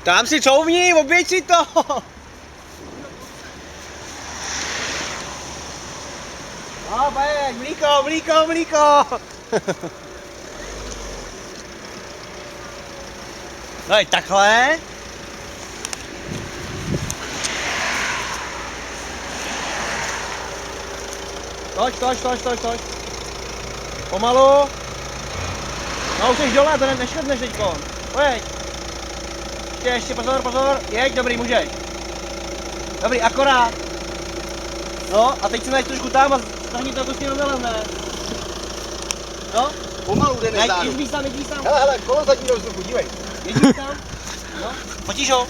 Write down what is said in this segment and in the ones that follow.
Tam si couvni, oběť si to! No, bajek, mlíko! No i takhle. Toč. Pomalu. No už jsi dole, to neškrtneš teďko. Pojď. Ještě, pozor. Jeď, dobrý, můžeš. Dobrý, akorát. No, a teď si najď trošku tam a stahni to směrem ne? No. Pomalu jde nezáru. Jeď víc tam. Hele, kolo zadní do vzduchu, dívej. Jeď víc tam. No. Fotíš ho?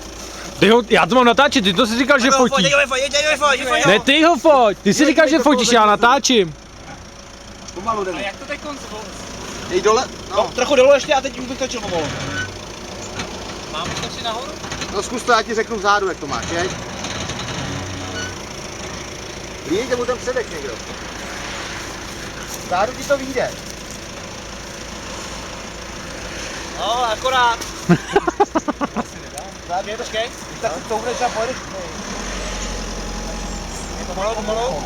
Já to mám natáčet, ty to si říkal, že fotíš. Jeď. Ne, ty ho foť. Ty si říkal, že fotíš, já natáčím. Pomalu jde. A jak to teď koncovou? Jej dole. No, trochu dolů ještě a teď bych točil pomalu. Mám to si nahoru? No zkus to, já ti řeknu vzadu, jak to máš, jeď. Vyjde mu ten předek někdo. Vzadu ti to vyjde. No, akorát. Počkej. Tak si tourneš a pojedeš. Pomalu.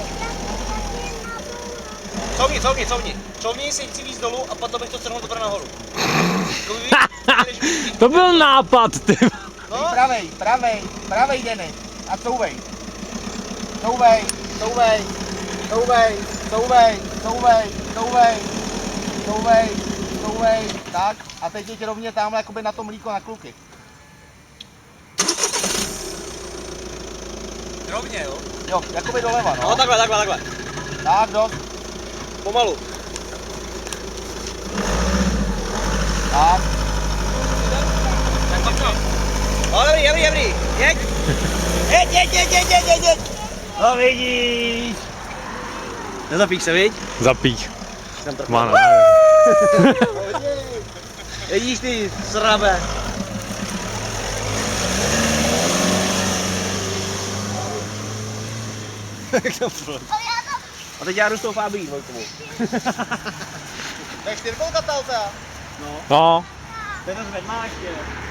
Couvni si víc dolů a potom bych to strhnul dobré nahoru. To byl nápad, ty. No, Pravej Denny. A couvej. Couvej. Tak. A teď je rovně tamhle jakoby na to mlíko na kluky. Rovně, jo? Jo, jakoby doleva, no. no takhle. Tak, dost. Pomalu. Tak. No, dobrý. Jeď. No vidíš. Nezapíš se, viď? Zapích. Jsem trochu. Má Vidíš ty srabe. A teď já jdu s tou Fabí dvojkovou. To je čtyřkolka talta. No. Ten zvedl má ještě.